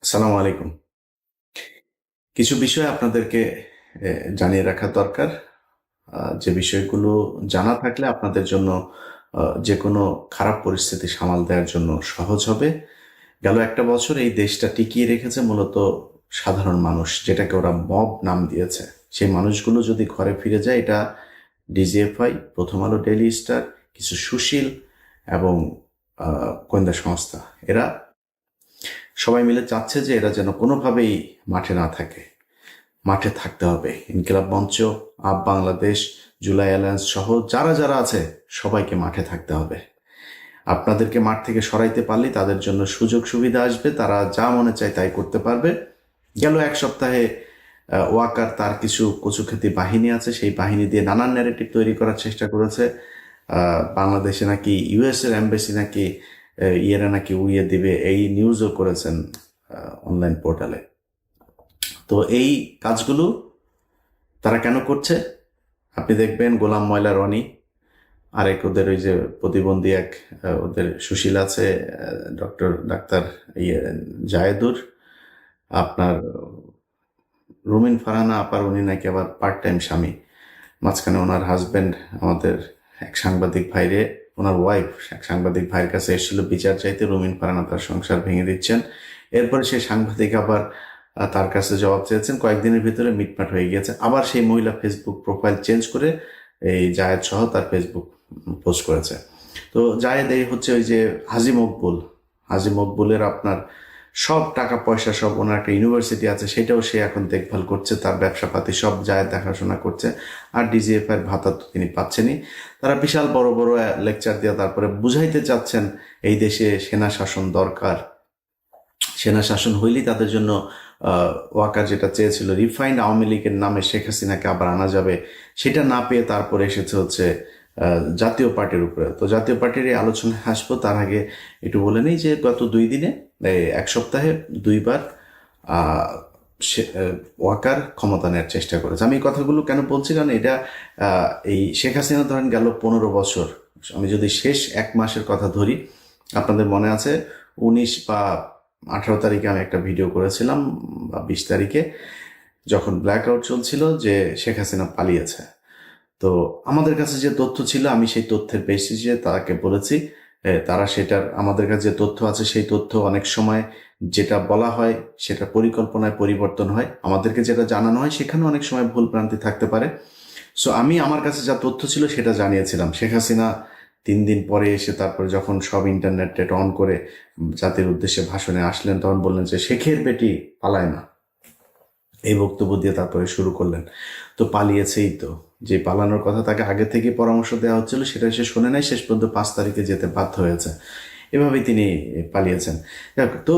আসসালামু আলাইকুম। কিছু বিষয় আপনাদেরকে জানিয়ে রাখা দরকার। যে বিষয়গুলো জানা থাকলে আপনাদের জন্য যে কোনো খারাপ পরিস্থিতি সামাল দেওয়ার জন্য সহজ হবে। গেল একটা বছর এই দেশটা টিকিয়ে রেখেছে মূলত সাধারণ মানুষ, যেটাকে ওরা মব নাম দিয়েছে। সেই মানুষগুলো যদি ঘরে ফিরে যায়, এটা ডিজিএফআই, প্রথম আলো, ডেইলি স্টার, কিছু সুশীল এবং গোয়েন্দা সংস্থা, এরা সবাই মিলে চাচ্ছে যে এরা যেন কোনোভাবেই মাঠে না থাকে। মাঠে থাকতে হবে। ইনকিলাব মঞ্চ, আপ বাংলাদেশ, জুলাই অ্যালায়েন্স সহ যারা যারা আছে সবাইকে মাঠে থাকতে হবে। আপনাদেরকে মাঠ থেকে সরাইতে পারলেই তাদের জন্য সুযোগ সুবিধা আসবে, তারা যা মনে চায় তাই করতে পারবে। গেল এক সপ্তাহে ওয়াকার তার কিছু কচুখ্যাতি বাহিনী আছে, সেই বাহিনী দিয়ে নানান ন্যারেটিভ তৈরি করার চেষ্টা করেছে। বাংলাদেশে নাকি ইউএস এর এম্বাসি নাকি ইয়েরা নাকি উড়িয়ে দিবে, এই নিউজও করেছেন অনলাইন পোর্টালে। তো এই কাজগুলো তারা কেন করছে? আপনি দেখবেন গোলাম ময়লা রনি, আরেক ওদের ওই যে প্রতিবন্ধী এক ওদের সুশীল আছে, ডাক্তার ইয়ে জায়েদুর, আপনার রুমিন ফারহানা আপার, উনি নাকি আবার পার্ট টাইম স্বামী। মাঝখানে ওনার হাজব্যান্ড আমাদের এক সাংবাদিক ভাইরে, ওনার ওয়াইফ এক সাংবাদিক ভাইয়ের কাছে এসেছিল বিচার চাইতে, রুমিন ফারহানা তার সংসার ভেঙে দিচ্ছেন। এরপরে সেই সাংবাদিক আবার তার কাছে জবাব চেয়েছেন, কয়েকদিনের ভিতরে মিটমাট হয়ে গিয়েছে। আবার সেই মহিলা ফেসবুক প্রোফাইল চেঞ্জ করে এই জায়েদ সহ তার ফেসবুক পোস্ট করেছে। তো জায়েদ এই হচ্ছে ওই যে হাজি মকবুলের আপনার সব টাকা পয়সা, সব ওনার একটা ইউনিভার্সিটি আছে, সেটাও সে এখন দেখভাল করছে, তার ব্যবসাপাতি সব জায়েদ দেখাশোনা করছে। আর ডিজিএফ এর ভাতা তো তিনি পাচ্ছেনই। তারা বিশাল বড় বড় লেকচার দিয়ে তারপরে বুঝাইতে চাচ্ছেন এই দেশে সেনা শাসন দরকার, সেনা শাসন হইলেই তাদের জন্য ওয়াকার যেটা চেয়েছিল রিফাইন্ড আওয়ামী লীগের নামে শেখ হাসিনাকে আবার আনা যাবে, সেটা না পেয়ে তারপরে এসেছে হচ্ছে জাতীয় পার্টির উপরে। তো জাতীয় পার্টির এই আলোচনায় আসবো, তার আগে একটু বলে নিই যে গত 2 দিনে, এক সপ্তাহে 2বার ওয়াকার ক্ষমতা নেওয়ার চেষ্টা করেছে। আমি এই কথাগুলো কেন বলছি, কারণ এটা এই শেখ হাসিনা ধরেন গেল 15 বছর, আমি যদি শেষ 1 মাসের কথা ধরি, আপনাদের মনে আছে 19 বা 18 তারিখে আমি একটা ভিডিও করেছিলাম, বা 20 তারিখে, যখন ব্ল্যাক আউট চলছিল, যে শেখ হাসিনা পালিয়েছে। তো আমাদের কাছে যে তথ্য ছিল, আমি সেই তথ্যের বেসিসে তাকে বলেছি, তারা সেটার, আমাদের কাছে যে তথ্য আছে সেই তথ্য অনেক সময় যেটা বলা হয় সেটা পরিকল্পনায় পরিবর্তন হয়, আমাদেরকে যেটা জানানো হয় সেখানে অনেক সময় ভুল ভ্রান্তি থাকতে পারে। সো আমি আমার কাছে যা তথ্য ছিল সেটা জানিয়েছিলাম। শেখ হাসিনা 3 দিন পরে এসে তারপরে যখন সব ইন্টারনেট অন করে জাতির উদ্দেশ্যে ভাষণে আসলেন, তখন বললেন যে শেখের বেটি পালায় না, এই বক্তব্য দিয়ে তারপরে শুরু করলেন। তো পালিয়েছেই তো, যে পালানোর কথা তাকে আগে থেকে পরামর্শ দেওয়া হচ্ছিল সেটা সে শোনে নাই, শেষ পর্যন্ত 5 তারিখে যেতে বাধ্য হয়েছে। এভাবেই তিনি পালিয়েছেন। তো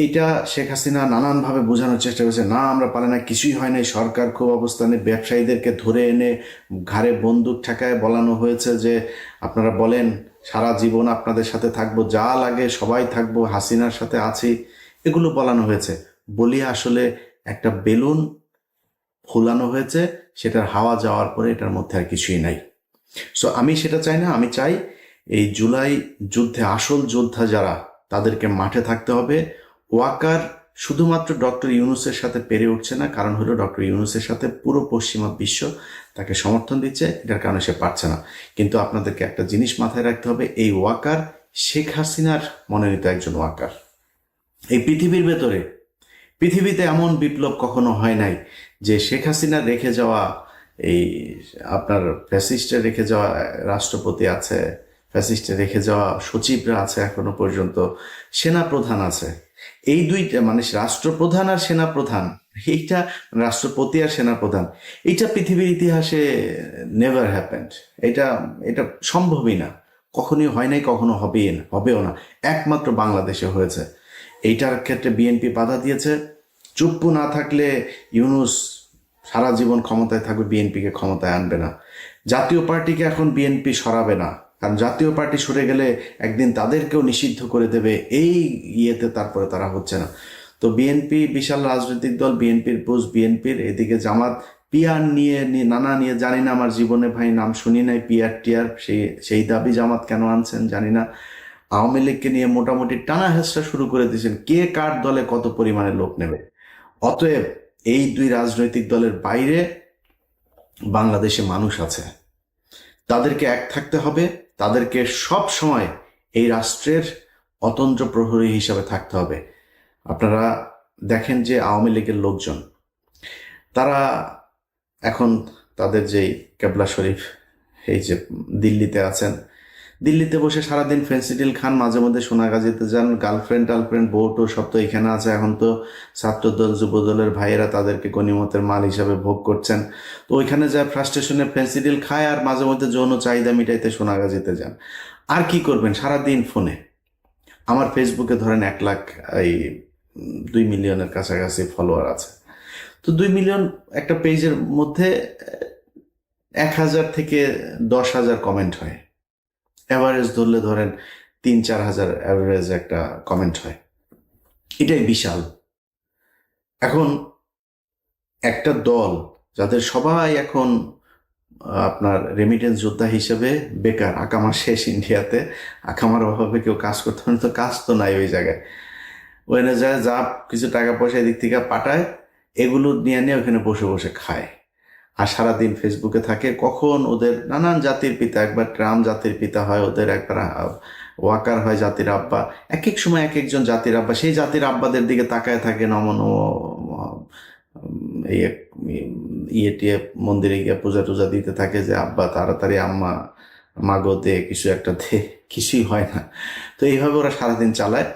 এইটা শেখ হাসিনা নানানভাবে বোঝানোর চেষ্টা করেছে, না আমরা পালে না, কিছুই হয় নাই, সরকার খুব অবস্থানে, ব্যবসায়ীদেরকে ধরে এনে ঘাড়ে বন্দুক ঠেকায় বলানো হয়েছে যে আপনারা বলেন সারা জীবন আপনাদের সাথে থাকবো, যা লাগে সবাই থাকবো, হাসিনার সাথে আছি, এগুলো বলানো হয়েছে। বলিয়ে আসলে একটা বেলুন ফুলানো হয়েছে, সেটার হাওয়া যাওয়ার পরে এটার মধ্যে আর কিছুই নাই। সো আমি সেটা চাই না। আমি চাই এই জুলাই যুদ্ধে আসল যোদ্ধা যারা, তাদেরকে মাঠে থাকতে হবে। ওয়াকার শুধুমাত্র ডক্টর ইউনূসের সাথে পেরে উঠছে না, কারণ হলো ডক্টর ইউনূসের সাথে পুরো পশ্চিমা বিশ্ব তাকে সমর্থন দিচ্ছে, এটার কারণে সে পারছে না। কিন্তু আপনাদেরকে একটা জিনিস মাথায় রাখতে হবে, এই ওয়াকার শেখ হাসিনার মনোনীত একজন ওয়াকার। এই পৃথিবীতে এমন বিপ্লব কখনো হয় নাই যে শেখ হাসিনা রেখে যাওয়া, এই আপনার ফ্যাসিস্টে রেখে যাওয়া রাষ্ট্রপতি আছে, ফ্যাসিস্টে রেখে যাওয়া সচিবরা আছে, এখনো পর্যন্ত সেনা প্রধান আছে, এই দুইটা মানে রাষ্ট্রপ্রধান আর সেনা প্রধান, এইটা রাষ্ট্রপতি আর সেনা প্রধান, এইটা পৃথিবীর ইতিহাসে নেভার হ্যাপেন্ড। এটা এটা সম্ভবই না, কখনোই হয় নাই, কখনো হবেও না, একমাত্র বাংলাদেশে হয়েছে। এইটার ক্ষেত্রে বিএনপি বাধা দিয়েছে। চুপ্পু না থাকলে ইউনূস সারা জীবন ক্ষমতায় থাকবে, বিএনপিকে ক্ষমতায় আনবে না। জাতীয় পার্টিকে এখন বিএনপি সরাবে না, কারণ জাতীয় পার্টি সরে গেলে একদিন তাদেরকেও নিষিদ্ধ করে দেবে, এই ইয়েতে তারপরে তারা হচ্ছে না। তো বিএনপি বিশাল রাজনৈতিক দল, বিএনপির বুঝ বিএনপির, এদিকে জামাত পিয়ার নিয়ে নানা নিয়ে, জানি না, আমার জীবনে ভাই নাম শুনি নাই পিয়ার টিয়ার, সেই দাবি জামাত কেন আনছেন জানি না। আওয়ামী লীগকে নিয়ে মোটামুটি টানা হেঁচড়া শুরু করে দিয়েছেন কে কার দলে কত পরিমাণে লোক নেবে। অতএব এই দুই রাজনৈতিক দলের বাইরে বাংলাদেশে মানুষ আছে, তাদেরকে এক থাকতে হবে, তাদেরকে সব সময় এই রাষ্ট্রের অতন্ত্র প্রহরী হিসাবে থাকতে হবে। আপনারা দেখেন যে আওয়ামী লীগের লোকজন, তারা এখন তাদের যেই কেবলা শরীফ এই যে দিল্লিতে আছেন, দিল্লিতে বসে সারাদিন ফেন্সিডিল খান, মাঝে মধ্যে সোনাগাজীতে যান, টার্লফ্রেন্ড বউটো সব তো এখানে আছে। এখন তো ছাত্রদল যুবদলের ভাইয়েরা তাদেরকে গণিমতের মাল হিসাবে ভোগ করছেন। তো ওইখানে যায় ফ্রাস্ট্রেশনে ফেন্সিডিল খায় আর মাঝে মধ্যে যৌন চাহিদা মিটাইতে সোনাগাজীতে যান। আর কি করবেন সারাদিন ফোনে। আমার ফেসবুকে ধরেন 1 লাখ 2 মিলিয়নের কাছাকাছি ফলোয়ার আছে। তো 2 মিলিয়ন একটা পেজের মধ্যে 1,000 থেকে 10,000 কমেন্ট হয়। অ্যাভারেজ ধরলে ধরেন 3-4 হাজার অ্যাভারেজ একটা কমেন্ট হয়। এটাই বিশাল। এখন একটা দল যাদের সবাই এখন আপনার রেমিটেন্স যোদ্ধা হিসেবে বেকার, আকামা শেষ ইন্ডিয়াতে, আকামার অভাবে কেউ কাজ করতে পারে, তো কাজ তো নাই ওই জায়গায়। ওখানে যায় যা কিছু টাকা পয়সা এদিক থেকে পাঠায়, এগুলো নিয়ে নিয়ে ওখানে বসে বসে খায় আর সারাদিন ফেসবুকে থাকে। কখন ওদের নানান জাতির পিতা, একবার ট্রাম্প জাতির পিতা হয় ওদের, একবার ওয়াকার হয় জাতির আব্বা, এক এক সময় এক একজন জাতির আব্বা। সেই জাতির আব্বাদের দিকে তাকায় থাকে নমন ইয়ে টিয়ে মন্দিরে গিয়ে পূজা টুজা দিতে থাকে যে আব্বা তাড়াতাড়ি আম্মা মাগো দে, কিছু একটা দে, কিছুই হয় না। তো এইভাবে ওরা সারাদিন চালায়।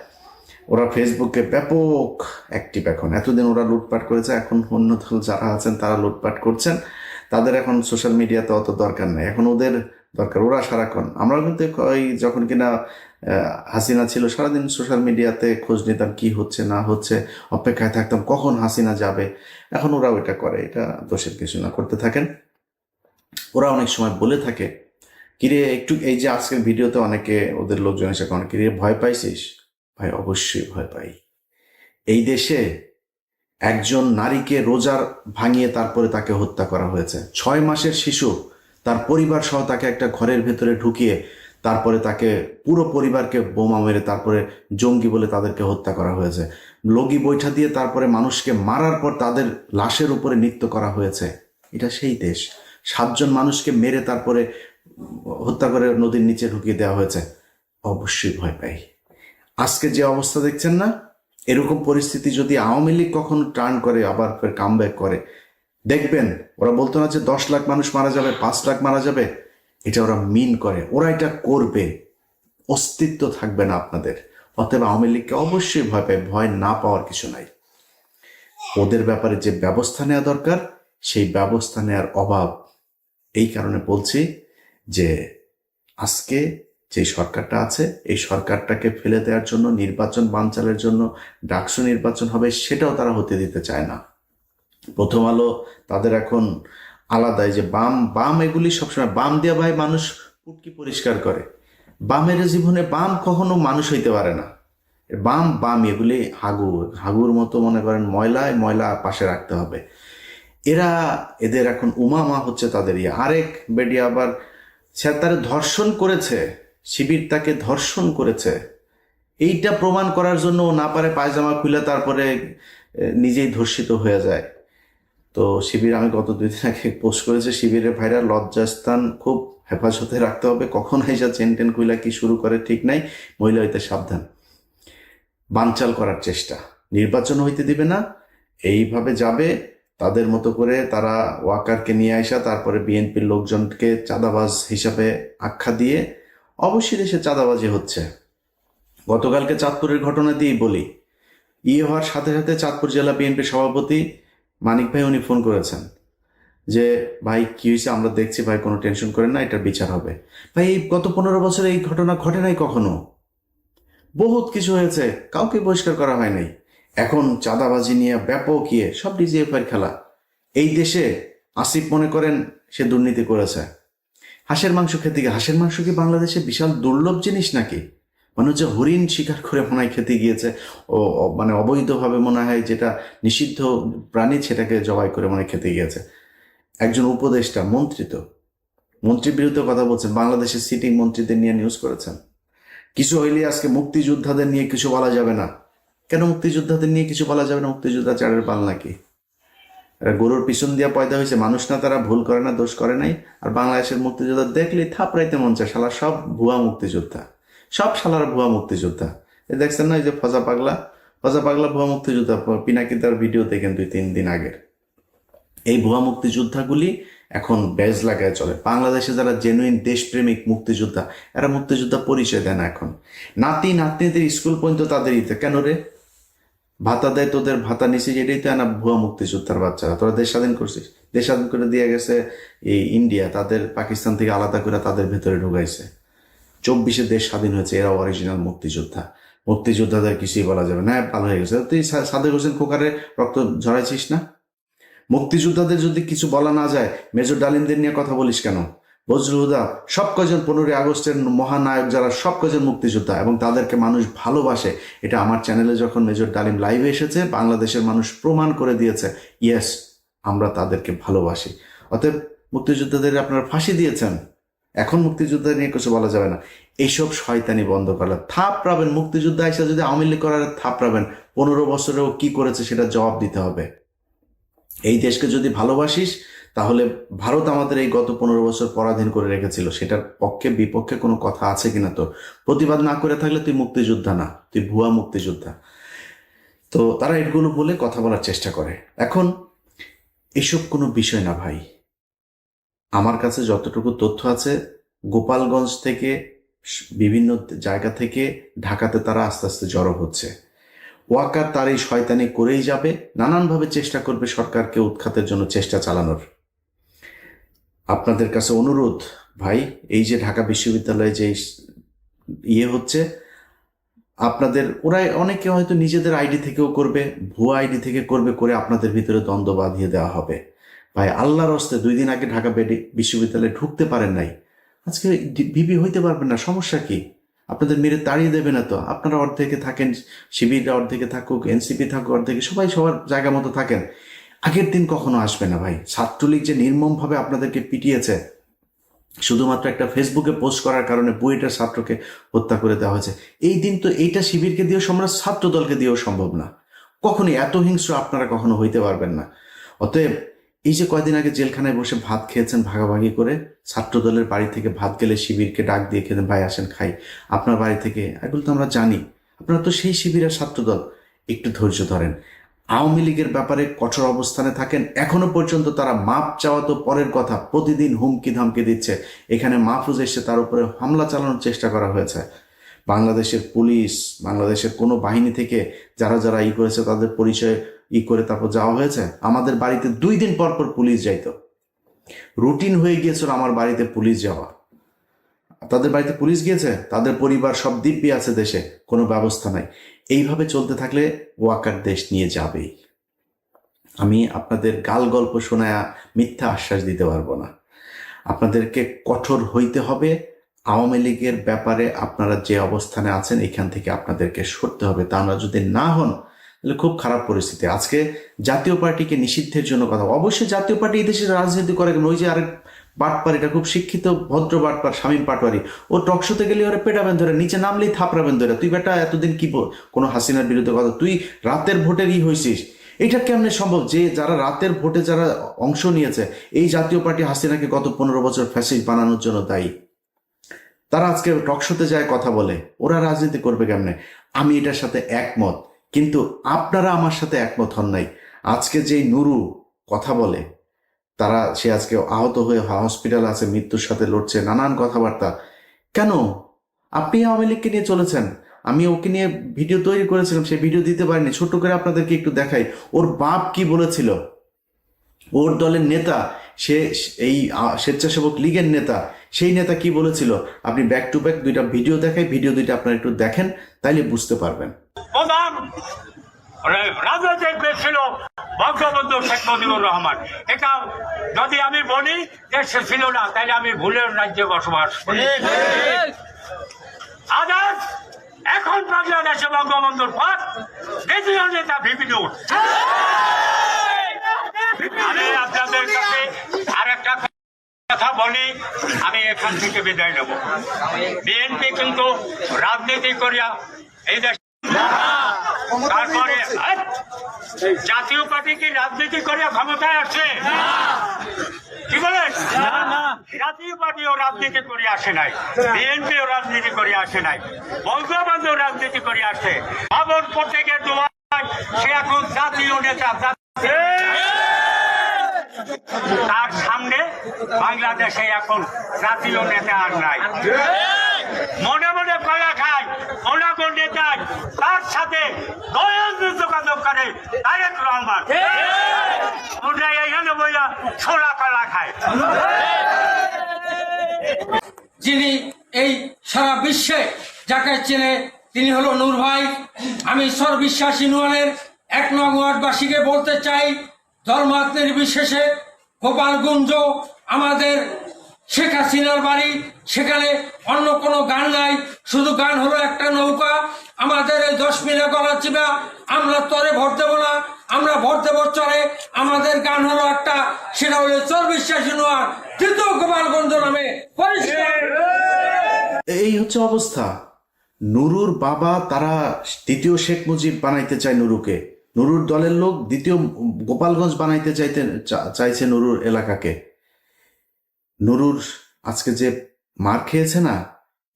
ওরা ফেসবুকে ব্যাপক অ্যাক্টিভ এখন। এতদিন ওরা লুটপাট করেছে, এখন অন্য দল যারা আছেন তারা লুটপাট করছেন। তাদের এখন সোশ্যাল মিডিয়াতে অত দরকার নেই, এখন ওদের দরকার। ওরা সারাক্ষণ, আমরাও কিন্তু ওই যখন কিনা হাসিনা ছিল সারাদিন সোশ্যাল মিডিয়াতে খোঁজ নিতাম কি হচ্ছে না হচ্ছে, অপেক্ষায় থাকতাম কখন হাসিনা যাবে। এখন ওরা ওইটা করে, এটা দোষের কিছু না, করতে থাকেন। ওরা অনেক সময় বলে থাকে কিরে একটু, এই যে আজকের ভিডিওতে অনেকে ওদের লোকজন এসে কন কিরে ভয় পাইছিস? ভাই অবশ্যই ভয় পাই। এই দেশে একজন নারীকে রোজার ভাঙিয়ে তারপরে তাকে হত্যা করা হয়েছে। 6 মাসের শিশু তার পরিবার সহ তাকে একটা ঘরের ভেতরে ঢুকিয়ে তারপরে তাকে পুরো পরিবারকে বোমা মেরে তারপরে জঙ্গি বলে তাদেরকে হত্যা করা হয়েছে। লগি বৈঠা দিয়ে তারপরে মানুষকে মারার পর তাদের লাশের উপরে নৃত্য করা হয়েছে। এটা সেই দেশ। 7 জন মানুষকে মেরে তারপরে হত্যা করে নদীর নিচে ঢুকিয়ে দেওয়া হয়েছে। অবশ্যই ভয় পাই। আজকে যে অবস্থা দেখছেন না, এরকম পরিস্থিতি যদি আওয়ামী লীগ কখনো টার্ন করে আবার ফের কামব্যাক করে, দেখবেন ওরা বলতো না যে 10 লাখ মানুষ মারা যাবে, 5 লাখ মারা যাবে, এটা ওরা মিন করে, ওরা এটা করবে, অস্তিত্ব থাকবে না আপনাদের। অতএব আওয়ামী লীগকে অবশ্যই ভয় পায়, ভয় না পাওয়ার কিছু নাই। ওদের ব্যাপারে যে ব্যবস্থা নেওয়া দরকার সেই ব্যবস্থা নেওয়ার অভাব। এই কারণে বলছি যে আজকে যে সরকারটা আছে এই সরকারটাকে ফেলে দেওয়ার জন্য, নির্বাচন বানচালের জন্য ডাকসু নির্বাচন হবে সেটাও তারা হতে দিতে চায় না। প্রথম আলো তাদের এখন আলাদাই যে বাম বাম এগুলি সবসময় বাম দিয়ে ভাই মানুষ পুটকি পরিষ্কার করে। বামের জীবনে বাম কখনো মানুষ হইতে পারে না। বাম বাম এগুলি হাগুর মতো মনে করেন, ময়লায় ময়লা পাশে রাখতে হবে। এদের এখন উমামা হচ্ছে তাদের আরেক বেডি আবার সে তার ধর্ষণ করেছে, শিবির তাকে ধর্ষণ করেছে। এইটা প্রমাণ করার জন্য ও না পারে পায়জামা খুলে তারপরে নিজেই ধর্ষিত হয়ে যায়। তো শিবির, আমি গত 2 দিন আগে পোস্ট করেছে, শিবিরের ভাইরা লজ্জাস্থান খুব হেফাজতে রাখতে হবে। কখন এসে চেন টেন খুইলা কি শুরু করে ঠিক নাই, মহিলা হইতে সাবধান। বানচাল করার চেষ্টা, নির্বাচন হইতে দিবে না, এইভাবে যাবে তাদের মতো করে। তারা ওয়াকারকে নিয়ে আসা তারপরে বিএনপির লোকজনকে চাঁদাবাজ হিসাবে আখ্যা দিয়ে, অবশ্যই দেশে চাঁদাবাজি হচ্ছে। গতকালকে চাঁদপুরের ঘটনা দিয়েই বলি, হওয়ার সাথে সাথে চাঁদপুর জেলা বিএনপির সভাপতি মানিক ভাই উনি ফোন করেছেন যে ভাই কি হয়েছে আমরা দেখছি ভাই, কোনো টেনশন করেন না, এটার বিচার হবে। ভাই এই গত 15 বছরে এই ঘটনা ঘটে নাই কখনো। বহুত কিছু হয়েছে, কাউকে বহিষ্কার করা হয় নাই। এখন চাঁদাবাজি নিয়ে ব্যাপক সব ডিজিএফআইয়ের খেলা। এই দেশে আসিফ মনে করেন সে দুর্নীতি করেছে, হাঁসের মাংস খেতে গিয়ে। হাঁসের মাংস কি বাংলাদেশে বিশাল দুর্লভ জিনিস নাকি? মনে হচ্ছে হরিণ শিকার করে মনে হয় খেতে গিয়েছে, ও মানে অবৈধভাবে মনে হয় যেটা নিষিদ্ধ প্রাণী সেটাকে জবাই করে মনে খেতে গিয়েছে। একজন উপদেষ্টা মন্ত্রীর বিরুদ্ধে কথা বলছেন, বাংলাদেশের সিটিং মন্ত্রীদের নিয়ে নিউজ করেছেন। কিছু হইলে আজকে মুক্তিযোদ্ধাদের নিয়ে কিছু বলা যাবে না। কেন মুক্তিযোদ্ধাদের নিয়ে কিছু বলা যাবে না? মুক্তিযোদ্ধা চারের পাল নাকি? এরা গরুর পিছন দিয়া পয়দা হয়েছে মানুষ না, তারা ভুল করে না, দোষ করে নাই। আর বাংলাদেশের মুক্তিযোদ্ধা দেখলেই থাপড়াইতে মন চায়, শালা সব ভুয়া মুক্তিযোদ্ধা, সব শালারা ভুয়া মুক্তিযোদ্ধা। এই দেখছেন না, এই যে ফজা পাগলা ভুয়া মুক্তিযোদ্ধা, পিনাকিদার ভিডিও দেখেন 2-3 দিন আগের। এই ভুয়া মুক্তিযোদ্ধাগুলি এখন ব্যাজ লাগায় চলে। বাংলাদেশে যারা জেনুইন দেশপ্রেমিক মুক্তিযোদ্ধা, এরা মুক্তিযোদ্ধা পরিচয় দেয় না। এখন নাতনিদের স্কুল পর্যন্ত তাদের ইতে কেন রে ভাতা দেয়, তোদের ভাতা নিছিস, এটাই তো না ভুয়া মুক্তিযোদ্ধার বাচ্চারা। তোরা দেশ স্বাধীন করছিস, দেশ স্বাধীন করে দিয়ে গেছে এই ইন্ডিয়া, তাদের পাকিস্তান থেকে আলাদা করে তাদের ভেতরে ঢুকাইছে। 24-এ দেশ স্বাধীন হয়েছে, এরা অরিজিনাল মুক্তিযোদ্ধা। মুক্তিযোদ্ধাদের কিছুই বলা যাবে না, ভালো হয়ে গেছে। তুই সাদেক হোসেন খোকারে রক্ত ঝরাইছিস না? মুক্তিযোদ্ধাদের যদি কিছু বলা না যায়, মেজর ডালিমদের নিয়ে কথা বলিস কেন? বজরুল হুদা, সব কজন 15ই আগস্টের মহানায়ক যারা, সব কজন মুক্তিযোদ্ধা এবং তাদেরকে মানুষ ভালোবাসে। এটা আমার চ্যানেলে যখন মেজর ডালিম লাইভে এসেছে, বাংলাদেশের মানুষ প্রমাণ করে দিয়েছে, ইয়েস আমরা তাদেরকে ভালোবাসি। অতএব মুক্তিযোদ্ধাদের আপনারা ফাঁসি দিয়েছেন, এখন মুক্তিযোদ্ধা নিয়ে কিছু বলা যাবে না। এইসব শয়তানি বন্ধ করলে থাপড়াবেন। মুক্তিযোদ্ধা এসে যদি আওয়ামী লীগ করার থাপড়াবেন, 15 বছরেও কি করেছে সেটা জবাব দিতে হবে। এই দেশকে যদি ভালোবাসিস, তাহলে ভারত আমাদের এই গত 15 বছর পরাধীন করে রেখেছিল, সেটার পক্ষে বিপক্ষে কোনো কথা আছে কিনা তোর? প্রতিবাদ না করে থাকলে তুই মুক্তিযোদ্ধা না, তুই ভুয়া মুক্তিযোদ্ধা। তো তারা এগুলো বলে কথা বলার চেষ্টা করে। এখন এসব কোনো বিষয় না ভাই। আমার কাছে যতটুকু তথ্য আছে, গোপালগঞ্জ থেকে বিভিন্ন জায়গা থেকে ঢাকাতে তারা আস্তে আস্তে জড়ো হচ্ছে। ওয়াকার তার এই শয়তানি করেই যাবে, নানানভাবে চেষ্টা করবে সরকারকে উৎখাতের জন্য চেষ্টা চালানোর। আপনাদের কাছে অনুরোধ ভাই, এই যে ঢাকা বিশ্ববিদ্যালয়ে যে হচ্ছে, আপনাদের ওরা অনেকে হয়তো নিজেদের আইডি থেকেও করবে, ভুয়া আইডি থেকে করবে, করে আপনাদের ভিতরে দ্বন্দ্ব বাঁধিয়ে দেওয়া হবে। ভাই আল্লাহর হস্তে 2 দিন আগে ঢাকা বিশ্ববিদ্যালয়ে ঢুকতে পারেন নাই, আজকে ভিপি হইতে পারবেন না, সমস্যা কি? আপনাদের মেরে তাড়িয়ে দেবে না তো? আপনারা অর্ধেকে থাকেন, শিবিররা অর্ধেকে থাকুক, এনসিপি থাকুক অর্ধেকে, সবাই সবার জায়গা মতো থাকেন। আগের দিন কখনো আসবে না ভাই। ছাত্রলীগ যে নির্মমভাবে আপনাদেরকে পিটিয়েছে, শুধুমাত্র একটা ফেসবুকে পোস্ট করার কারণে বুয়েটের ছাত্রকে হত্যা করে দেওয়া হয়েছে, এই দিন তো এইটা শিবিরকে দিয়েও সম্ভব, ছাত্র দলকে দিয়েও সম্ভব না। কখনই এত হিংস্র আপনারা কখনো হইতে পারবেন না। অতএব এই যে কয়দিন আগে জেলখানায় বসে ভাত খেয়েছেন ভাগাভাগি করে, ছাত্র দলের বাড়ি থেকে ভাত গেলে শিবিরকে ডাক দিয়ে খেতেন, ভাই আসেন খাই আপনার বাড়ি থেকে, এগুলো তো আমরা জানি। আপনারা তো সেই শিবিরের ছাত্রদল, একটু ধৈর্য ধরেন। আওয়ামী লীগের ব্যাপারে কঠোর অবস্থানে থাকেন। এখনো পর্যন্ত তারা মাপ চাওয়া তো পরের কথা, প্রতিদিন হুমকি ধামকি দিচ্ছে। এখানে মাহফুজ এসে তার উপরে হামলা চালানোর চেষ্টা করা হয়েছে। বাংলাদেশের পুলিশ, বাংলাদেশের কোনো বাহিনী থেকে যারা যারা করেছে তাদের পরিচয় করে তারপর যাওয়া হয়েছে। আমাদের বাড়িতে 2 দিন পর পর পুলিশ যাইতো, রুটিন হয়ে গিয়েছিল আমার বাড়িতে পুলিশ যাওয়া। তাদের বাড়িতে পুলিশ গিয়েছে, তাদের পরিবার সব দিব্যি আছে দেশে, কোনো ব্যবস্থা নাই। এইভাবে চলতে থাকলে ওয়াকার দেশ নিয়ে যাবেই। আমি আপনাদের গাল গল্প শোনায়া মিথ্যা আশ্বাস দিতে পারবো না। আপনাদেরকে কঠোর হইতে হবে। আওয়ামী লীগের ব্যাপারে আপনারা যে অবস্থানে আছেন, এখান থেকে আপনাদেরকে সরতে হবে। তা আমরা যদি না হন, তাহলে খুব খারাপ পরিস্থিতি। আজকে জাতীয় পার্টিকে নিষিদ্ধের জন্য কথা, অবশ্যই জাতীয় পার্টি এই দেশের রাজনীতি করে। ওই যে আরেক বাটপার, এটা খুব শিক্ষিত ভদ্র বাটপার শামীম পাটোয়ারি, ও টকশোতে গেলে ওরা পেটাবেন ধরে, নিচে নামলেই থাপড়াবেন ধরে। তুই বেটা এতদিন কি কোনো হাসিনার বিরুদ্ধে কথা, তুই রাতের ভোটেরই হয়েছিস, এটা কেমনে সম্ভব? যে যারা রাতের ভোটে যারা অংশ নিয়েছে, এই জাতীয় পার্টি হাসিনাকে গত 15 বছর ফ্যাসিস্ট বানানোর জন্য দায়ী। তারা আজকে টকশোতে যায় কথা বলে, ওরা রাজনীতি করবে কেমনে? আমি এটার সাথে একমত, কিন্তু আপনারা আমার সাথে একমত হন নাই। আজকে যেই নুরু কথা বলে, সে আজকে আহত হয়ে হসপিটাল আছে, মৃত্যুর সাথে লড়ছে, নানান কথাবার্তা। কেন? আপনি আওয়ামী লীগকে নিয়ে চলেছেন। আমি ওকে নিয়ে ভিডিও তৈরি করেছিলাম, সেই ভিডিও দিতে পারিনি, ছোট্ট করে আপনাদেরকে একটু দেখাই। ওর বাপ কি বলেছিল, ওর দলের নেতা, সে এই স্বেচ্ছাসেবক লীগের নেতা, সেই নেতা কি বলেছিল, আপনি ব্যাক টু ব্যাক 2টা ভিডিও দেখাই, ভিডিও 2টা আপনারা একটু দেখেন, তাইলে বুঝতে পারবেন। রাজনৈতিক দেশ ছিল বঙ্গবন্ধু শেখ মুজিবুর রহমান। এটা যদি আমি বলি দেশে ছিল না, তাহলে আমি ভুলের রাজ্যে বসবাস করি। আজ এখন বাংলাদেশে বঙ্গবন্ধুর পর দ্বিতীয় নেতা ভিপি নুর। আমি আপনাদের কাছে আর একটা কথা বলি, আমি এখান থেকে বিদায় নেব। বিএনপি কিন্তু রাজনীতি করিয়া এই দেশ, তারপরে জাতীয় পার্টি কি রাজনীতি করিয়া ক্ষমতায় আসে? কি বলেন? জাতীয় পার্টিও রাজনীতি করে আসে নাই, বিএনপিও রাজনীতি করে আসে নাই, বঙ্গবন্ধু রাজনীতি করে আসে। বাবর প্রত্যেকের দোয়া সে এখন জাতীয় নেতা। তার সামনে বাংলাদেশে এখন জাতীয় নেতা আর নাই। মনে মনে কলা খায় ওনাগো নেতায়, তার সাথে যোগাযোগ করে তারেক রহমান। ওরা এখানে বইয়া ছোলা কলা খায়। যিনি এই সারা বিশ্বে যাকে চেনে তিনি হলো নূর ভাই। আমি সর্ববিশ্বাস ইউনিয়নের 1 নং ওয়ার্ডবাসীকে বলতে চাই, ধর্মাত নির্বিশেষে গোপালগঞ্জ আমাদের শেখ হাসিনার বাড়ি, সেখানে অন্য কোনো গান নাই, শুধু গান হলো একটা নৌকা। আমাদের এই 10 মিনিট গলা চিবা, আমরা তরে ভোট দেবো না, আমরা ভোট দেবো চরে। আমাদের গান হলো একটা, সেটা হলো সর্ববিশ্বাস ইউনিয়ন তৃতীয় গোপালগঞ্জ নামে পরিষ্কার। এই হচ্ছে অবস্থা। নুরুর বাবা তারা দ্বিতীয় শেখ মুজিব বানাইতে চায় নুরুকে, নুরুর দলের লোক দ্বিতীয় গোপালগঞ্জ বানাইতে চাইছে নুরুর এলাকাকে। নুরুর আজকে যে মার খেয়েছে না,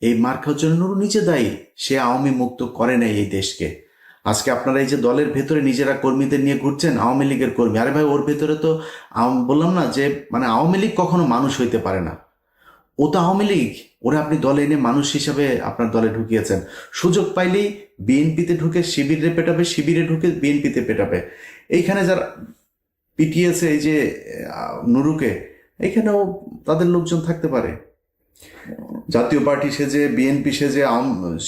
এই মার খাওয়ার জন্য নুরু নিজে দায়ী। সে আওয়ামী মুক্ত করে নাই এই দেশকে। আজকে আপনারা এই যে দলের ভেতরে নিজেরা কর্মীদের নিয়ে ঘুরছেন, আওয়ামী লীগের কর্মী, আরে ভাই ওর ভেতরে তো বললাম না যে মানে আওয়ামী লীগ কখনো মানুষ হইতে পারে না। ও তো আওয়ামী লীগ, ওরা আপনি দলে এনে মানুষ হিসাবে আপনার দলে ঢুকিয়েছেন। সুযোগ পাইলেই বিএনপিতে ঢুকে শিবিরে পেটাবে, শিবিরে ঢুকে বিএনপিতে পেটাবে। এইখানে যারা পিটিয়েছে এই যে নুরুকে, এইখানেও তাদের লোকজন থাকতে পারে। জাতীয় পার্টি সেজে, বিএনপি সেজে,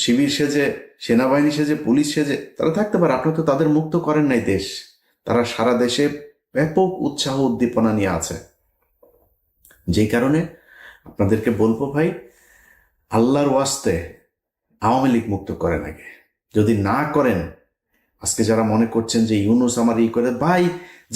শিবির সেজে, সেনাবাহিনী সেজে, পুলিশ সেজে তারা থাকতে পারে। আপনারা তো তাদের মুক্ত করেন নাই দেশ। তারা সারা দেশে ব্যাপক উৎসাহ উদ্দীপনা নিয়ে আছে। যেই কারণে আপনাদেরকে বলবো ভাই, আল্লাহর ওয়াস্তে আওয়ামী লীগ মুক্ত করেন আগে। যদি না করেন, আজকে যারা মনে করছেন যে ইউনুস আমার করে, ভাই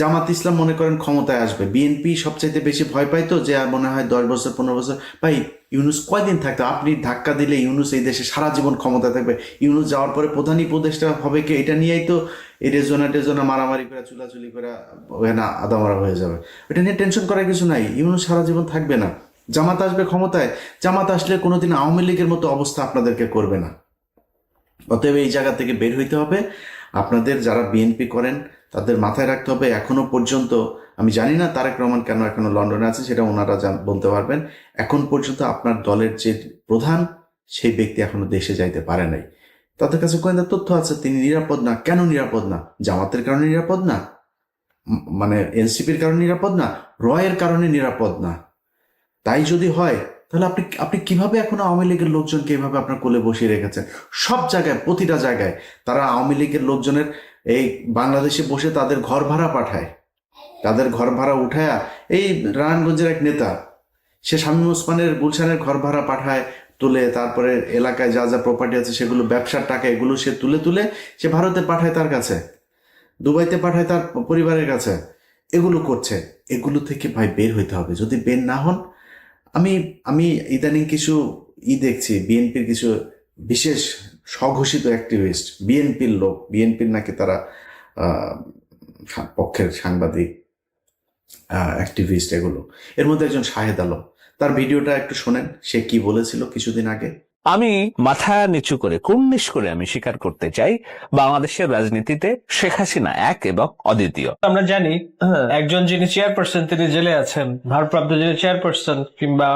জামাত ইসলাম মনে করেন ক্ষমতায় আসবে, বিএনপি সবচাইতে বেশি ভয় পাইতো যে আর মনে হয় 10 বছর 15 বছর। ভাই ইউনুস কয়দিন থাকতো? আপনি ধাক্কা দিলে ইউনুস এই দেশে সারা জীবন ক্ষমতায় থাকবে। ইউনুস যাওয়ার পরে প্রধান উপদেষ্টা হবে কে, এটা নিয়েই তো এই রেজনা মারামারি করে চুলাচুলি করে না আদামারা হয়ে যাবে। এটা নিয়ে টেনশন করার কিছু নাই। ইউনুস সারা জীবন থাকবে না। জামাত আসবে ক্ষমতায়, জামাত আসলে কোনোদিন আওয়ামী লীগের মতো অবস্থা আপনাদেরকে করবে না। অতএব এই জায়গা থেকে বের হইতে হবে। আপনাদের যারা বিএনপি করেন তাদের মাথায় রাখতে হবে, এখনো পর্যন্ত আমি জানি না তারেক রহমান কেন এখনো লন্ডনে আছে, সেটা ওনারা বলতে পারবেন। এখন পর্যন্ত আপনার দলের যে প্রধান সেই ব্যক্তি এখনো দেশে যাইতে পারে নাই। তাদের কাছে গোয়েন্দা তথ্য আছে তিনি নিরাপদ না। কেন নিরাপদ না? জামাতের কারণে নিরাপদ না, মানে এনসিপির কারণে নিরাপদ না, রয়ের কারণে নিরাপদ না। তাই যদি হয় তাহলে আপনি কিভাবে এখন আওয়ামী লীগের লোকজনকে এভাবে আপনার কোলে বসিয়ে রেখেছেন? সব জায়গায়, প্রতিটা জায়গায় তারা আওয়ামী লীগের লোকজনের এই বাংলাদেশে বসে তাদের ঘর ভাড়া পাঠায়, তাদের ঘর ভাড়া উঠায়া এই নারায়ণগঞ্জের এক নেতা সে শামীম ওসমানের গুলশানের ঘর ভাড়া পাঠায়, তুলে তারপরে এলাকায় যা যা প্রপার্টি আছে সেগুলো ব্যবসার টাকা এগুলো সে তুলে সে ভারতে পাঠায়, তার কাছে দুবাইতে পাঠায় তার পরিবারের কাছে। এগুলো করছে। এগুলো থেকে ভাই বের হইতে হবে। যদি বের না হন, আমি ইদানিং কিছু দেখছি, বিএনপির কিছু বিশেষ স্বঘোষিত অ্যাক্টিভিস্ট, বিএনপির লোক, বিএনপির নাকি তারা পক্ষের সাংবাদিক অ্যাক্টিভিস্ট, এগুলো এর মধ্যে একজন শাহেদ আলম, তার ভিডিওটা একটু শোনেন, সে কি বলেছিল কিছুদিন আগে। আমি মাথা নিচু করে কুর্নিশ করে আমি স্বীকার করতে চাই, বাংলাদেশের রাজনীতিতে শেখ হাসিনা এক এবং অদ্বিতীয়। আমরা জানি একজন যিনি চেয়ারপারসন তিনি জেলে আছেন, ভারপ্রাপ্ত যিনি চেয়ারপারসন কিংবা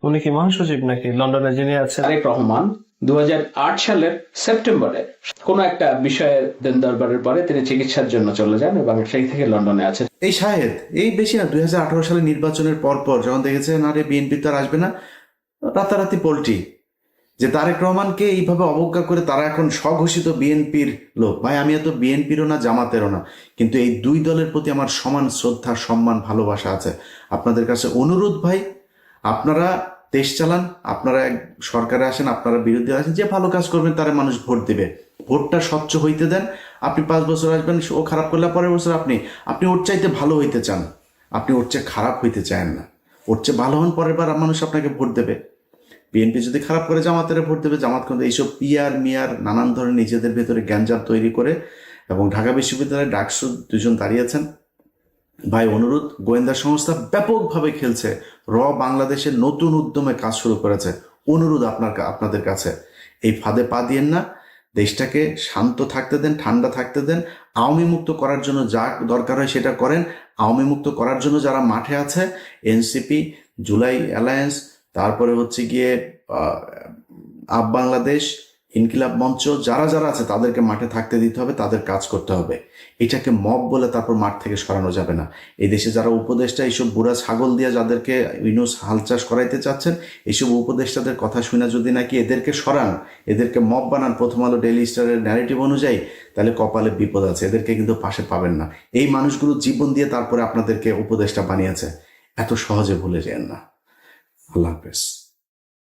উনি কি মহাসচিব নাকি লন্ডনে যিনি আছেন, তারেক রহমান 2008 সালের সেপ্টেম্বরে কোন একটা বিষয়ে দেন দরবারের পরে তিনি চিকিৎসার জন্য চলে যান এবং সেই থেকে লন্ডনে আছেন। এই শাহেদ এই বেশি না 2018 সালে নির্বাচনের পর যখন দেখেছেন আরে বিএনপি তো আর আসবে না, রাতারাতি পল্টি যে তারেক রহমানকে এইভাবে অবজ্ঞা করে তারা এখন স্বঘোষিত বিএনপির লোক। ভাই আমি এত বিএনপিরও না জামাতেরও না, কিন্তু এই দুই দলের প্রতি আমার সমান শ্রদ্ধা, সম্মান, ভালোবাসা আছে। আপনাদের কাছে অনুরোধ ভাই, আপনারা দেশ চালান, আপনারা সরকারে আসেন, আপনারা বিরোধী আসেন, যে ভালো কাজ করবেন তারা মানুষ ভোট দেবে। ভোটটা স্বচ্ছ হইতে দেন। আপনি 5 বছর আসবেন, ও খারাপ করলে পরের বছর আপনি ওর চাইতে ভালো হইতে চান, আপনি ওর চেয়ে খারাপ হইতে চান না। ওর চেয়ে ভালো হন, পরের বার মানুষ আপনাকে ভোট দেবে। বিএনপি যদি খারাপ করে জামাতের ভোট দেবে। জামাত কিন্তু এইসব পিয়ার মিয়ার নানান ধরনের নিজেদের ভেতরে গ্যাঞ্জাম তৈরি করে, এবং ঢাকা বিশ্ববিদ্যালয়ে ডাকসু দুজন দাঁড়িয়েছেন। ভাই অনুরোধ, গোয়েন্দা সংস্থা ব্যাপকভাবে খেলছে, বাংলাদেশের নতুন উদ্যমে কাজ শুরু করেছে। অনুরোধ আপনাদের কাছে, এই ফাঁদে পা দিয়েন না, দেশটাকে শান্ত থাকতে দেন, ঠান্ডা থাকতে দেন। আওয়ামী মুক্ত করার জন্য যা দরকার হয় সেটা করেন। আওয়ামী মুক্ত করার জন্য যারা মাঠে আছে, এনসিপি, জুলাই অ্যালায়েন্স, তারপরে হচ্ছে গিয়ে আপ বাংলাদেশ, ইনকিলাব মঞ্চ, যারা যারা আছে তাদেরকে মাঠে থাকতে দিতে হবে, তাদের কাজ করতে হবে। এটাকে মব বলে তারপর মাঠ থেকে সরানো যাবে না। এই দেশে যারা উপদেষ্টা, এইসব বুড়া ছাগল দিয়ে যাদেরকে ইউনূস হাল চাষ করাইতে চাচ্ছেন, এইসব উপদেষ্টাদের কথা শুনে যদি নাকি এদেরকে সরান, এদেরকে মব বানান প্রথম আলো ডেইলি স্টারের ন্যারেটিভ অনুযায়ী, তাহলে কপালে বিপদ আছে। এদেরকে কিন্তু পাশে পাবেন না। এই মানুষগুলো জীবন দিয়ে তারপরে আপনাদেরকে উপদেষ্টা বানিয়েছে, এত সহজে ভুলে যেন না। আল্লাহ হাফেজ।